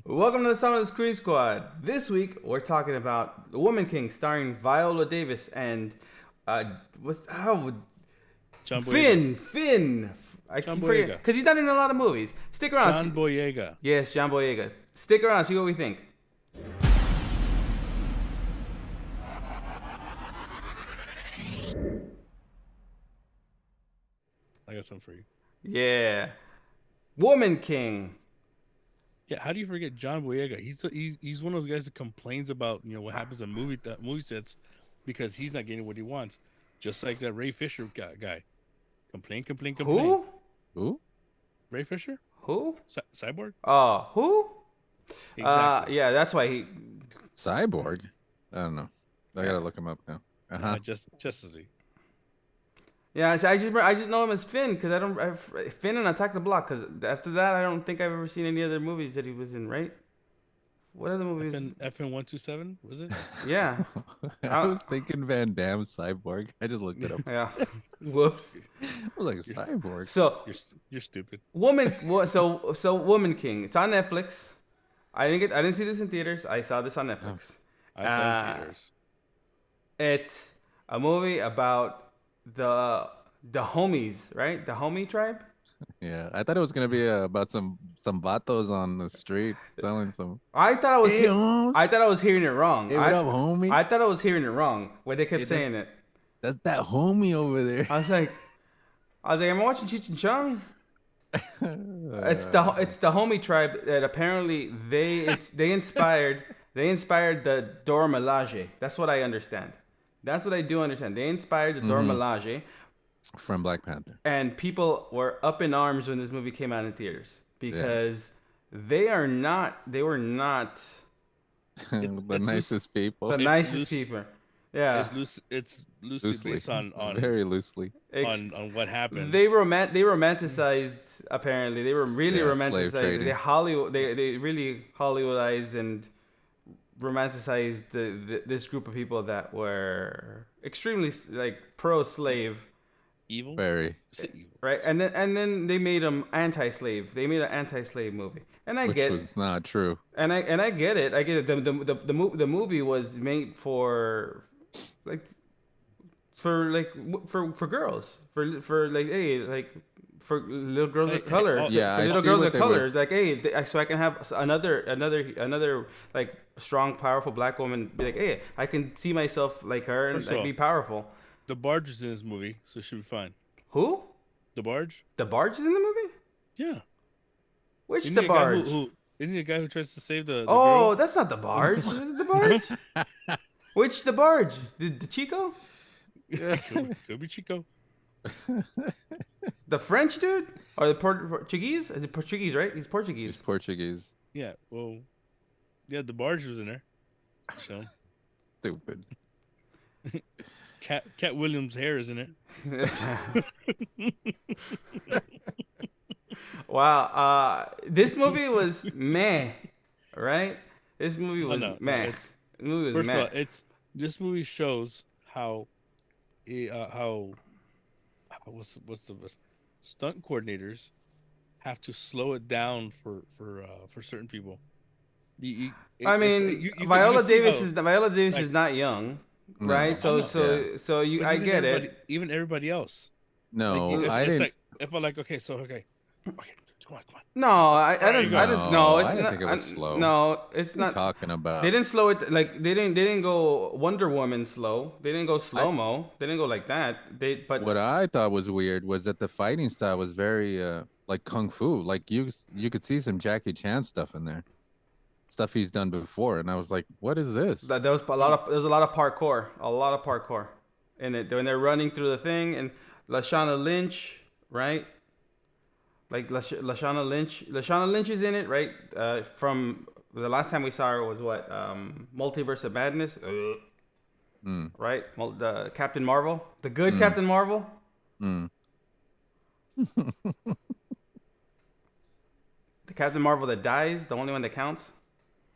Welcome to the Sound of the Screen Squad. This week we're talking about The Woman King, starring Viola Davis and what's John Boyega. Finn. I John keep forgetting Boyega. because he's done it in a lot of movies. Stick around. John Boyega. Yes, John Boyega. Stick around. See what we think. I got something for you. Yeah, Woman King. Yeah, how do you forget John Boyega? He's one of those guys that complains about what happens in movie sets because he's not getting what he wants. Just like that Ray Fisher guy. Complain. Who? Who? Ray Fisher, Who? Cyborg. Who? Exactly. Yeah, that's why he. Cyborg? I don't know. I gotta look him up now. Justice League. Yeah, so I just know him as Finn because Finn and Attack the Block. Because after that, I don't think I've ever seen any other movies that he was in. Right? What other movies? FN 127 was it? Yeah. I was thinking Van Damme Cyborg. I just looked it up. Yeah. Whoops. I was like Cyborg. So You're stupid. so Woman King. It's on Netflix. I didn't see this in theaters. I saw this on Netflix. I saw it in theaters. It's a movie about the homies, right? The homie tribe. Yeah, I thought it was gonna be about some vatos on the street selling some. I thought I was hearing it wrong. Hey, what up, homie? I thought I was hearing it wrong when they kept Hey, saying it. That's that homie over there. I was like, am I watching Cheech and Chong? It's the homie tribe that apparently they inspired the Dora Milaje. That's what I understand. That's what I do understand. They inspired the Dora Milaje, From Black Panther. and people were up in arms when this movie came out in theaters because they were not The nicest people. the It's nicest loose. people. Yeah, It's loosely based on Very loosely. on what happened. They romanticized. Apparently, they were really Yeah, slave romanticized. trading. They really Hollywoodized and romanticized this group of people that were extremely like pro-slave, Evil. Very. Evil. right? And then they made them anti-slave. They made an anti-slave movie, and I Which get was not true. I get it. I get it. The movie was made for like for girls for like hey like for little girls of color. Yeah, for I little see girls what of they color. were- Like hey, so I can have another like strong, powerful black woman. Be like hey, I can see myself like her and First of like, all- be powerful. The Barge is in this movie, so it should be fine. Who? The Barge? The barge is in the movie? Yeah. Which Isn't the he a guy barge? Isn't he a guy who tries to save the Oh, girl? that's not the barge. Is it the barge? Which the barge? The Chico? Could be Chico. The French dude? Or the Portuguese? Is it Portuguese, right? He's Portuguese. He's Portuguese. Yeah, well, yeah, the Barge was in there. So, Stupid. Cat Williams' hair is in it. Wow. This movie was meh, right? This movie was meh. It's, This movie was first meh. of all, this movie shows how what's the stunt coordinators have to slow it down for certain people. I mean, Viola Davis is not young, No. right? So Yeah. I get it. Even everybody else. No, Like, I it's didn't. like if I like okay, come on. No, I There you don't. go. I just No, no. It's I didn't not. think it was slow. No, it's What are you not. talking about? They didn't slow it like they didn't go Wonder Woman slow. They didn't go slow mo. They didn't go like that. What I thought was weird was that the fighting style was very like kung fu. Like you could see some Jackie Chan stuff in there, stuff he's done before, and I was like, what is this? there was a lot of parkour in it when they're running through the thing and Lashana Lynch, right? Like Lashana Lynch is in it, right? From the last time we saw her was what? Multiverse of Madness, right? The Captain Marvel, the good Captain Marvel. Mm. The Captain Marvel that dies, the only one that counts.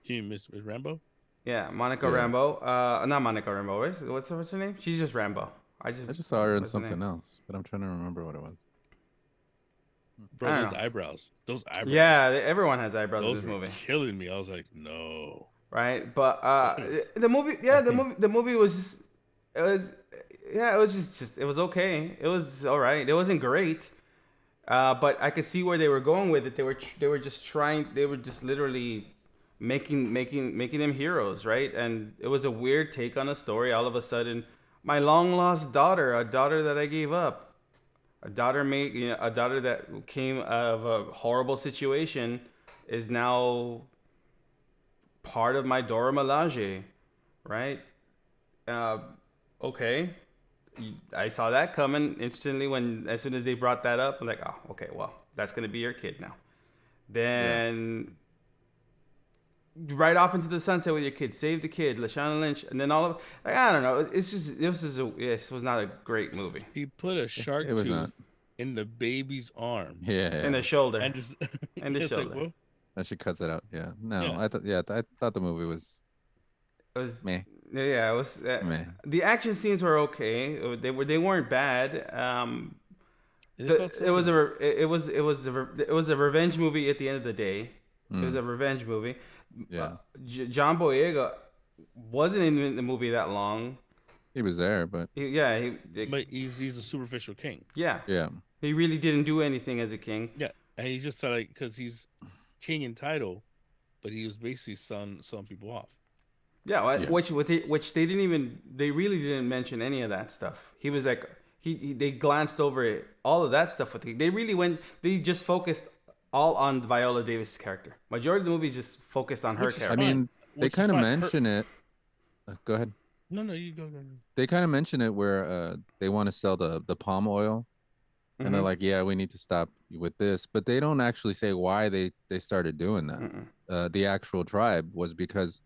You Miss Rambo? Yeah, Monica Yeah. Rambeau. Not Monica Rambeau. What's her name? She's just Rambo. I just saw her in what's her name? something else, but I'm trying to remember what it was. Bro, I those don't know. eyebrows. Those eyebrows. Yeah, everyone has eyebrows in Those this were movie, killing me. I was like, no. right? But That is- the movie, yeah, the movie was just, it was, yeah, it was just it was okay. It was all right. It wasn't great, but I could see where they were going with it. They were just trying. They were just literally making them heroes, right? And it was a weird take on a story. All of a sudden, my long lost daughter, a daughter that I gave up, a daughter a daughter that came out of a horrible situation, is now part of my Dora Milaje, right? Uh, okay. I saw that coming instantly as soon as they brought that up. I'm like, oh, okay, well, that's gonna be your kid now. Then right off into the sunset with your kid, save the kid, Lashana Lynch, and then all of like, I don't know. It's just this was not a great movie. He put a shark It was tooth not. in the baby's arm. Yeah. In the shoulder. And just And the it's like, shoulder. well, That shit cuts it out. Yeah. No, Yeah. I thought the movie was It was meh. yeah, it was Meh. the action scenes were okay. They weren't bad. It was a revenge movie at the end of the day. It was a revenge movie. Yeah. John Boyega wasn't in the movie that long. He was there, but but he's a superficial king. yeah, yeah. he really didn't do anything as a king. Yeah, and he's just like because he's king in title, but he was basically some people off. Yeah, Yeah. which they really didn't mention any of that stuff. He was like they glanced over it, all of that stuff they just focused all on Viola Davis' character. Majority of the movie is just focused on her Which is character. I mean, fine. they Which is kind of fine. mention it. Go ahead. No, you go. They kind of mention it where they want to sell the palm oil, and they're Mhm. like, yeah, we need to stop with this, but they don't actually say why they started doing that. Mm-mm. The actual tribe was because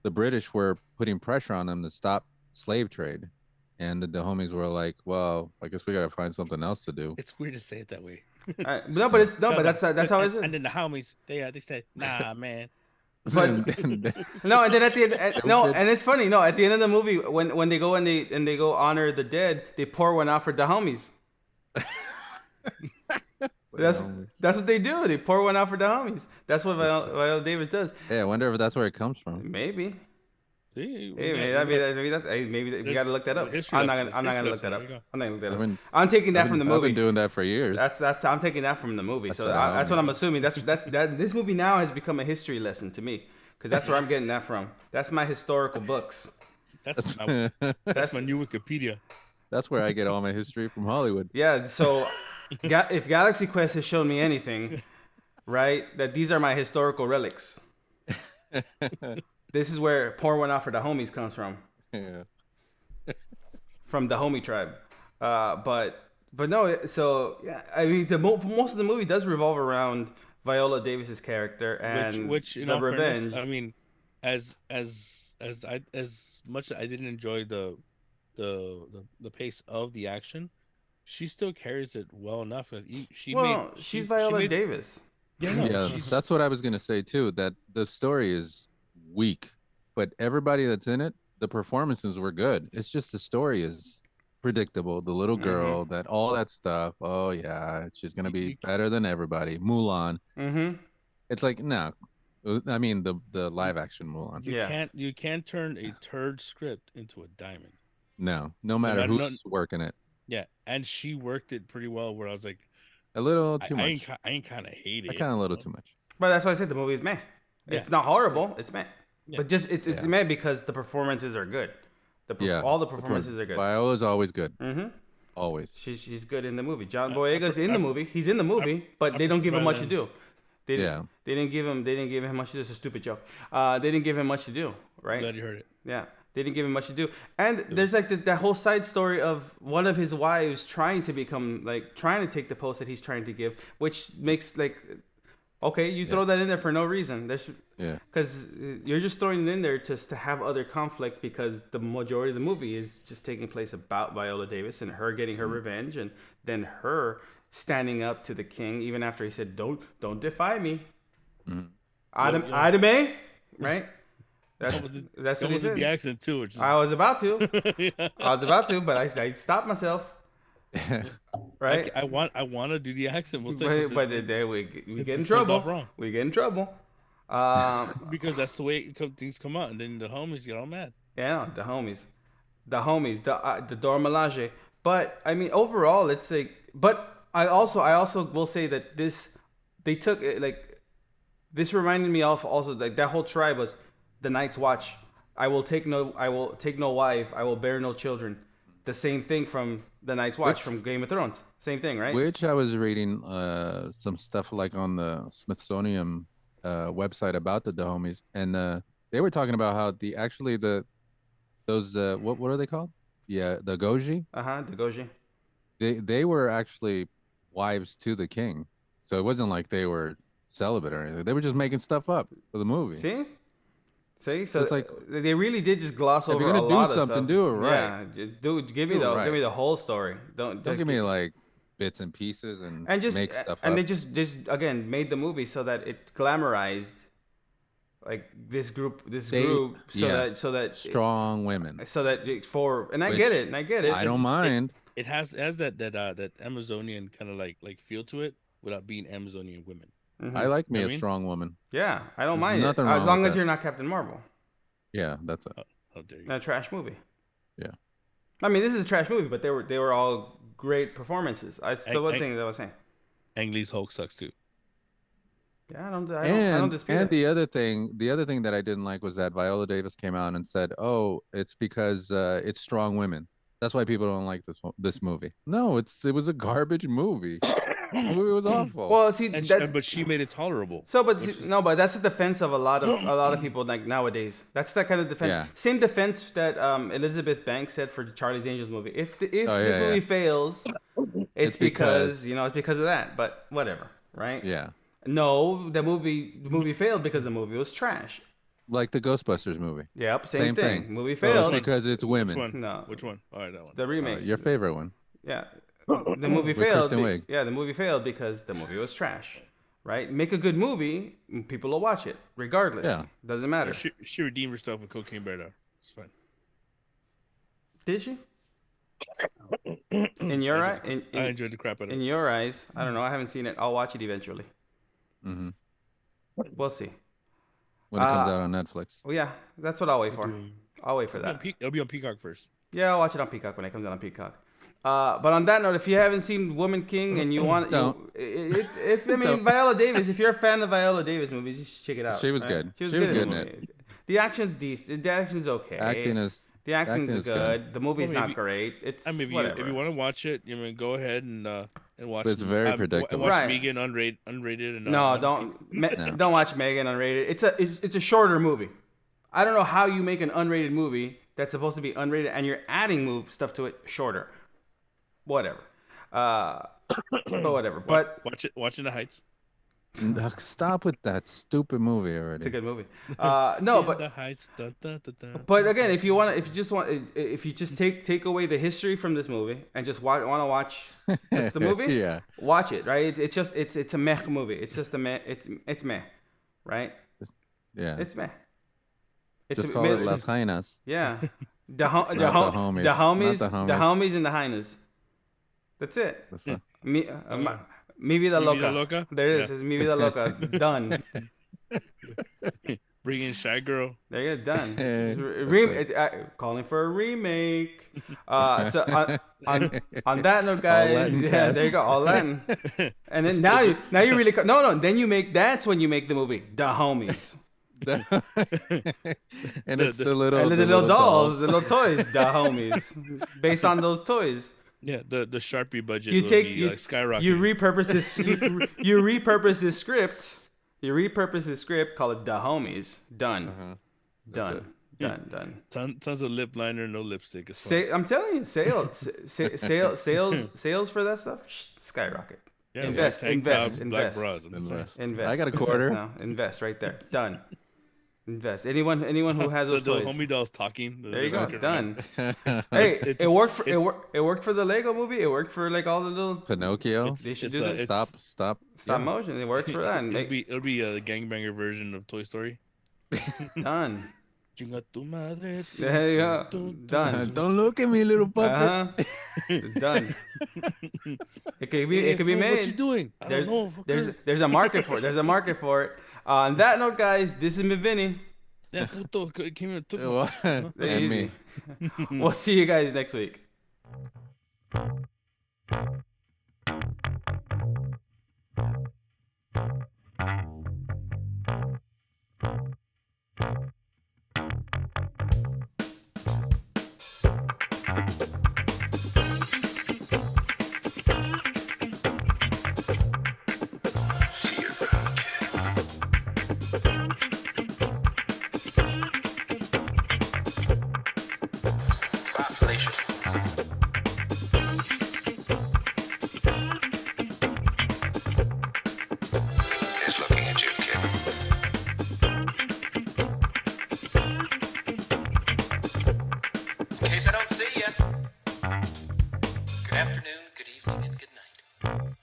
the British were putting pressure on them to stop slave trade, and the homies were like, well, I guess we gotta find something else to do. It's weird to say it that way. But that's how it is. And then the homies, they said, nah, man. But no, and then at the end, did. and it's funny. No, at the end of the movie, when they go and they go honor the dead, they pour one out for the homies. That's what they do. They pour one out for the homies. That's what Viola Davis does. Yeah, I wonder if that's where it comes from. Maybe. See, Hey, maybe we gotta look that up. history I'm lesson, not gonna history look that lesson, up. there you go. I'm not gonna look that I've up. been- I'm taking that I've from the been- I've movie. been doing that for years. I'm taking that from the movie. That's So the that's what I'm homies. assuming. That this movie now has become a history lesson to me because that's where I'm getting that from. That's my historical books. That's my new Wikipedia. That's where I get all my history from Hollywood. Yeah. So if Galaxy Quest has shown me anything, right, that these are my historical relics. This is where pour one out for the homies comes from. Yeah. From the homie tribe. But no, so yeah, I mean, most of the movie does revolve around Viola Davis's character and which in the all revenge. fairness, I mean, as much as I didn't enjoy the pace of the action, she still carries it well enough. She's Viola Davis. Yeah, no, Yeah, she's- that's what I was gonna say too. That the story is weak, but everybody that's in it, the performances were good. It's just the story is predictable. The little girl, that all that stuff. Oh yeah, she's gonna be better than everybody. Mulan. Mm-hmm. It's like no, I mean the live action Mulan. Yeah. you can't turn a turd script into a diamond. No matter matter- who's working it. Yeah, and she worked it pretty well. Where I was like, A little too I much. ain't kind of hate it. I kind of a little too much. But that's why I said the movie is meh. Yeah. It's not horrible. It's meh. Yeah. But just it's Yeah. meh because the performances are good. Yeah, All the performances are good. Viola's always good. Mm-hmm. Always. She's good in the movie. John Boyega's in the movie. He's in the movie, but I they don't give him much to prefer do. They Yeah. didn't give him much to do. It's a stupid joke. They didn't give him much to do, right? Glad you heard it. Yeah, they didn't give him much to do. And there's like that whole side story of one of his wives trying to take the post that he's trying to give, which makes like, okay, you throw that in there for no reason. Yeah. Because you're just throwing it in there just to have other conflict because the majority of the movie is just taking place about Viola Davis and her getting her revenge and then her standing up to the king even after he said, don't defy me. Adame, right? That's what he That was said. the accent too. Which is, I was about to, yeah. but I stopped myself. right? I want to do the accent. Most But, times but then we it get in just comes off trouble. wrong. We get in trouble. because that's the way things come out, and then the homies get all mad. Yeah, the homies, the Dora Milaje. But I mean, overall, it's like. But I also will say that they took it like, this reminded me of also like that whole tribe was the Night's Watch. I will take no wife. I will bear no children. The same thing from the Night's Watch from Game of Thrones. Same thing, right? Which I was reading some stuff like on the Smithsonian website about the Dahomies, and they were talking about how those what are they called? Yeah, the Goji. The Goji. They were actually wives to the king, so it wasn't like they were celibate or anything. They were just making stuff up for the movie. See, so it's like, they really did just gloss if over you're a gonna do lot of something, stuff. do it right. Yeah, give me Do it give me right. the whole story. Don't give me like bits and pieces and just make stuff and up. they just again made the movie so that it glamorized like this group so that strong women. so that it, for and I Which get it I don't mind. It has that Amazonian kind of like feel to it without being Amazonian women. Mhm. I like me I a mean? strong woman. Yeah, I don't There's mind it nothing as wrong long with as that. you're not Captain Marvel. Yeah, that's it. How dare you? A trash movie. Yeah. I mean, this is a trash movie, but they were all great performances. That's the one thing that I was saying. Ang Lee's Hulk sucks too. Yeah, I don't dispute And it. the other thing that I didn't like was that Viola Davis came out and said, "Oh, it's because it's strong women. That's why people don't like this movie." No, it was a garbage movie. The movie was awful. Well, see, But she made it tolerable. So, but which see, no, but that's the defense of a lot of people like nowadays. That's that kind of defense. Yeah. Same defense that Elizabeth Banks said for Charlie's Angels movie. If this yeah, movie yeah. fails, it's because it's because of that. But whatever, right? Yeah, No, the movie failed because the movie was trash. like the Ghostbusters movie. Yep, same, Same thing. thing. Movie It's failed. because it's women. Which one? No. Which one? All right, that one. The remake. Your favorite one. Yeah. The movie With failed. Kristen Wiig. Yeah, the movie failed because the movie was trash. Right? Make a good movie, and people will watch it regardless. Yeah. Doesn't matter. She redeemed herself with Cocaine Bear though. It's fine. Did she? In your eye, I enjoyed the crap out of in it. your eyes, I don't know. I haven't seen it. I'll watch it eventually. Hmm We'll see. When it comes out on Netflix. Well, yeah, that's what I'll wait for. I'll wait for that. It'll be on Peacock first. Yeah, I'll watch it on Peacock when it comes out on Peacock. But on that note, if you haven't seen Woman King and you want, Don't. if I mean Don't. Viola Davis, if you're a fan of Viola Davis movies, you should check it out. She was right? good. She was She good was in good the in movie. The action's decent. The action's okay. Acting is The acting's acting is good. good. The movie's Well, not maybe- great. It's I mean, whatever. if you want to watch it, you mean go ahead and watch. But it's very and predictable. Watch Right. Megan unrated and No, on don't don't watch Megan unrated. It's a shorter movie. I don't know how you make an unrated movie that's supposed to be unrated and you're adding stuff to it shorter. Whatever. But whatever. But Watch In the Heights. Stop with that stupid movie it's a already. good movie. No, In but the Heights. Dun, dun, dun, dun. but again, if you just take away the history from this movie and just want to watch just the movie, Yeah. watch it. Right? It's a meh movie. It's just a meh. It's meh, right? Yeah. It's meh. It's Just a- call it it's- Las Jainas. Yeah. The Not the homies. the Not homies, the the homies. homies, and the hyenas. That's it. That's not- Mi, mi vida Mi loca. Vida Loca? There it is. Yeah. It's mi vida loca. Done. Bring in Shy Girl. There you go. Done. That's it. Calling for a remake. So on that note, All guys, Latin yeah, cast. there you go. All Latin. And then now you really no. Then you make that's when you make the movie The Homies. And it's the little And the little dolls, the little toys, The Homies, based on those toys. Yeah, the Sharpie budget You will take be you, skyrocketing. you repurpose this you repurpose this script. You repurpose this script. Call it The Homies. Done. Uh-huh. That's Done. Done. Tons of lip liner, no lipstick. It's fine. Say, I'm telling you, sales for that stuff skyrocket. Yeah, invest, black tank invest, tops, invest. black bras. I'm just saying. Invest. Invest. I got a Invest quarter. now. Invest right there. Done. Invest. Anyone who has those The toys. homie dolls talking. There you go. Done. Hey, Hey, It's- it worked for it's- it worked for the Lego movie. It worked for like all the little Pinocchio. they should it's, do uh, this it's- Stop. stop Yeah. motion. It works for that. And It'll be a gangbanger version of Toy Story. done. Chinga tu madre. There you go. Done. Don't look at me, little Uh puppet. huh. Done. It Hey, could be fool, what you made. doing? I don't know, fucker. There's a market for it. There's a market for it. On that note, guys, this has been Vinny. That puto came and took my Well, popcorn, huh? and me. We'll see you guys next week. See you around, kid. Bye, Felicia. He's looking at you, kid. In case I don't see ya. Good afternoon, good evening, and good night.